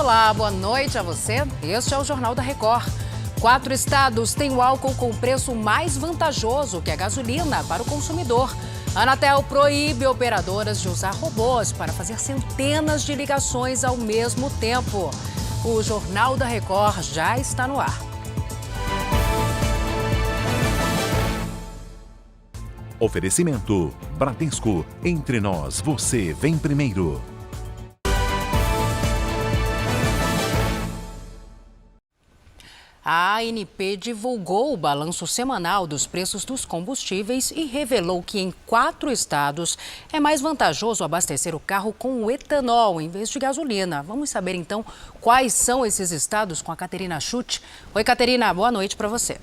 Olá, boa noite a você. Este é o Jornal da Record. 4 estados têm o álcool com preço mais vantajoso que a gasolina para o consumidor. A Anatel proíbe operadoras de usar robôs para fazer centenas de ligações ao mesmo tempo. O Jornal da Record já está no ar. Oferecimento Bradesco. Entre nós, você vem primeiro. A ANP divulgou o balanço semanal dos preços dos combustíveis e revelou que em 4 estados é mais vantajoso abastecer o carro com o etanol em vez de gasolina. Vamos saber então quais são esses estados com a Caterina Schutt. Oi, Caterina, boa noite para você.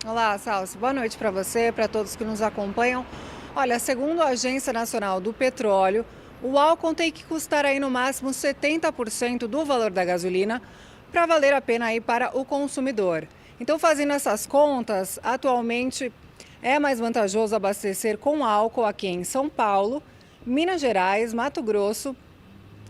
Olá, Salsi. Boa noite para você, para todos que nos acompanham. Olha, segundo a Agência Nacional do Petróleo, o álcool tem que custar aí no máximo 70% do valor da gasolina para valer a pena aí para o consumidor. Então, fazendo essas contas, atualmente é mais vantajoso abastecer com álcool aqui em São Paulo, Minas Gerais, Mato Grosso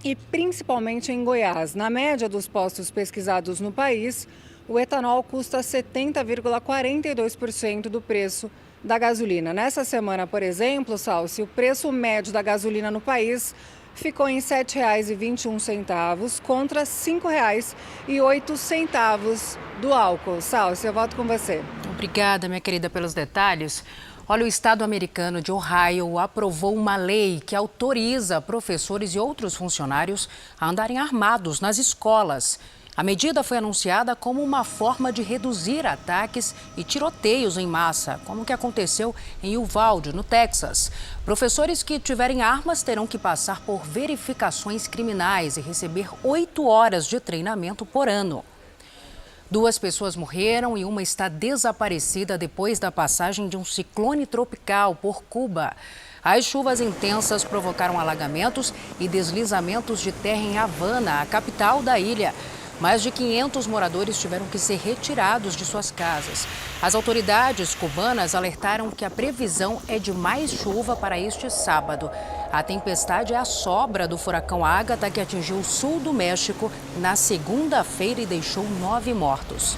e principalmente em Goiás. Na média dos postos pesquisados no país, o etanol custa 70,42% do preço da gasolina. Nessa semana, por exemplo, Salsi, o preço médio da gasolina no país ficou em R$ 7,21 contra R$ 5,08 do álcool. Salsi, eu volto com você. Obrigada, minha querida, pelos detalhes. Olha, o estado americano de Ohio aprovou uma lei que autoriza professores e outros funcionários a andarem armados nas escolas. A medida foi anunciada como uma forma de reduzir ataques e tiroteios em massa, como o que aconteceu em Uvalde, no Texas. Professores que tiverem armas terão que passar por verificações criminais e receber 8 horas de treinamento por ano. 2 pessoas morreram e uma está desaparecida depois da passagem de um ciclone tropical por Cuba. As chuvas intensas provocaram alagamentos e deslizamentos de terra em Havana, a capital da ilha. Mais de 500 moradores tiveram que ser retirados de suas casas. As autoridades cubanas alertaram que a previsão é de mais chuva para este sábado. A tempestade é a sobra do furacão Ágata, que atingiu o sul do México na segunda-feira e deixou 9 mortos.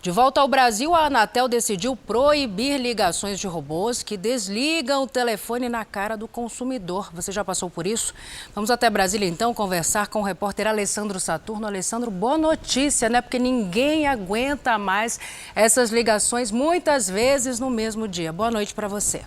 De volta ao Brasil, a Anatel decidiu proibir ligações de robôs que desligam o telefone na cara do consumidor. Você já passou por isso? Vamos até Brasília, então, conversar com o repórter Alessandro Saturno. Alessandro, boa notícia, né? Porque ninguém aguenta mais essas ligações, muitas vezes no mesmo dia. Boa noite para você.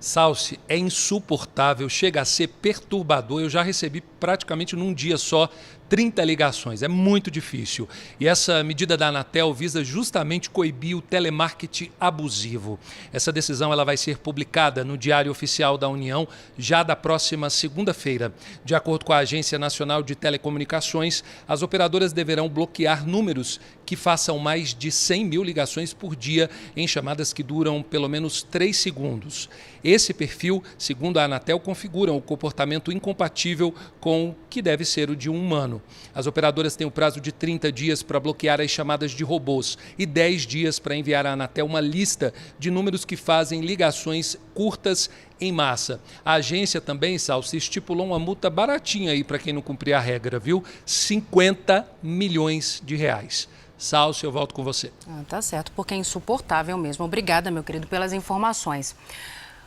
Salsi, é insuportável, chega a ser perturbador. Eu já recebi praticamente num dia só 30 ligações, é muito difícil. E essa medida da Anatel visa justamente coibir o telemarketing abusivo. Essa decisão ela vai ser publicada no Diário Oficial da União já da próxima segunda-feira. De acordo com a Agência Nacional de Telecomunicações, as operadoras deverão bloquear números que façam mais de 100 mil ligações por dia em chamadas que duram pelo menos 3 segundos. Esse perfil, segundo a Anatel, configura um comportamento incompatível com o que deve ser o de um humano. As operadoras têm o prazo de 30 dias para bloquear as chamadas de robôs e 10 dias para enviar à Anatel uma lista de números que fazem ligações curtas em massa. A agência também, Salsi, estipulou uma multa baratinha aí para quem não cumprir a regra, viu? 50 milhões de reais. Salsi, eu volto com você. Tá certo, porque é insuportável mesmo. Obrigada, meu querido, pelas informações.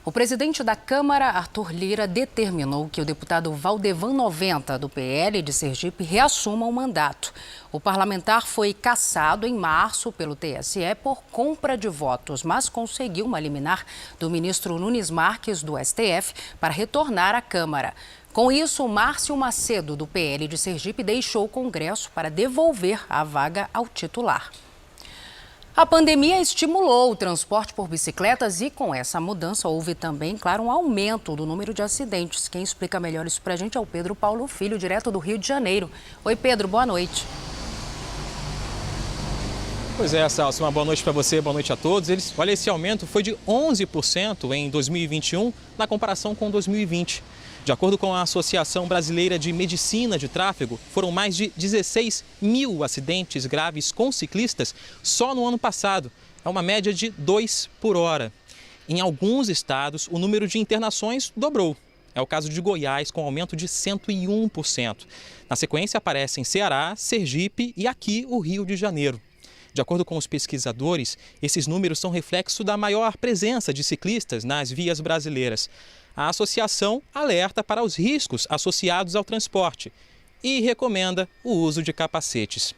O presidente da Câmara, Arthur Lira, determinou que o deputado Valdevan 90, do PL de Sergipe, reassuma o mandato. O parlamentar foi cassado em março pelo TSE por compra de votos, mas conseguiu uma liminar do ministro Nunes Marques, do STF, para retornar à Câmara. Com isso, Márcio Macedo, do PL de Sergipe, deixou o Congresso para devolver a vaga ao titular. A pandemia estimulou o transporte por bicicletas e, com essa mudança, houve também, claro, um aumento do número de acidentes. Quem explica melhor isso pra gente é o Pedro Paulo Filho, direto do Rio de Janeiro. Oi, Pedro, boa noite. Pois é, Salsi, uma boa noite para você, boa noite a todos. Olha, esse aumento foi de 11% em 2021 na comparação com 2020. De acordo com a Associação Brasileira de Medicina de Tráfego, foram mais de 16 mil acidentes graves com ciclistas só no ano passado. É uma média de 2 por hora. Em alguns estados, o número de internações dobrou. É o caso de Goiás, com aumento de 101%. Na sequência, aparecem Ceará, Sergipe e aqui o Rio de Janeiro. De acordo com os pesquisadores, esses números são reflexo da maior presença de ciclistas nas vias brasileiras. A associação alerta para os riscos associados ao transporte e recomenda o uso de capacetes.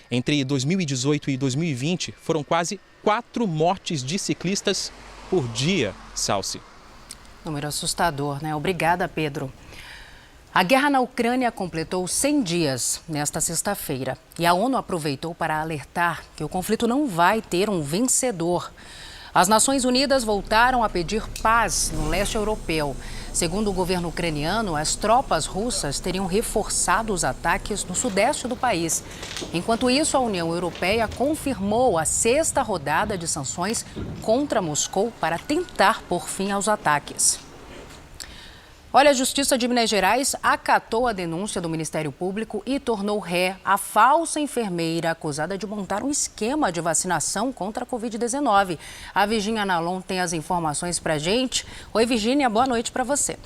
Entre 2018 e 2020, foram quase 4 mortes de ciclistas por dia, Salsi. Número assustador, né? Obrigada, Pedro. A guerra na Ucrânia completou 100 dias nesta sexta-feira e a ONU aproveitou para alertar que o conflito não vai ter um vencedor. As Nações Unidas voltaram a pedir paz no leste europeu. Segundo o governo ucraniano, as tropas russas teriam reforçado os ataques no sudeste do país. Enquanto isso, a União Europeia confirmou a 6ª rodada de sanções contra Moscou para tentar pôr fim aos ataques. Olha, a Justiça de Minas Gerais acatou a denúncia do Ministério Público e tornou ré a falsa enfermeira acusada de montar um esquema de vacinação contra a Covid-19. A Virgínia Nalon tem as informações pra gente. Oi, Virgínia, boa noite para você.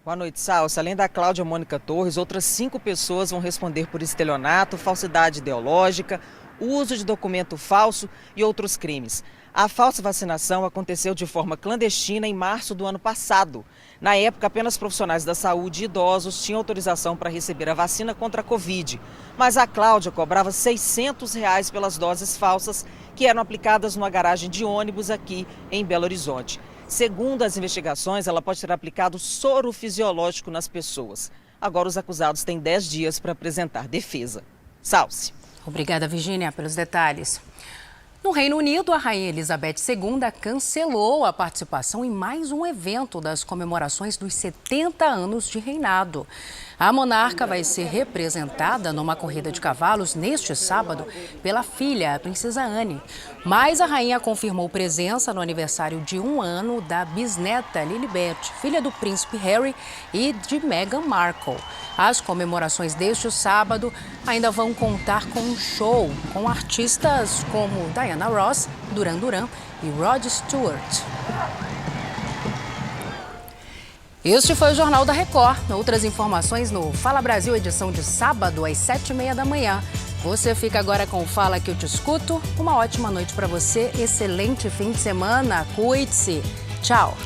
Boa noite, Salsa. Além da Cláudia Mônica Torres, outras 5 pessoas vão responder por estelionato, falsidade ideológica, uso de documento falso e outros crimes. A falsa vacinação aconteceu de forma clandestina em março do ano passado. Na época, apenas profissionais da saúde e idosos tinham autorização para receber a vacina contra a Covid. Mas a Cláudia cobrava R$ 600 pelas doses falsas que eram aplicadas numa garagem de ônibus aqui em Belo Horizonte. Segundo as investigações, ela pode ter aplicado soro fisiológico nas pessoas. Agora os acusados têm 10 dias para apresentar defesa. Salce. Obrigada, Virgínia, pelos detalhes. No Reino Unido, a Rainha Elizabeth II cancelou a participação em mais um evento das comemorações dos 70 anos de reinado. A monarca vai ser representada numa corrida de cavalos neste sábado pela filha, a princesa Anne. Mas a rainha confirmou presença no aniversário de 1 ano da bisneta Lilibet, filha do príncipe Harry e de Meghan Markle. As comemorações deste sábado ainda vão contar com um show com artistas como Diana Ross, Duran Duran e Rod Stewart. Este foi o Jornal da Record. Outras informações no Fala Brasil, edição de sábado, às 7h30 da manhã. Você fica agora com o Fala que eu te escuto. Uma ótima noite para você, excelente fim de semana, cuide-se. Tchau.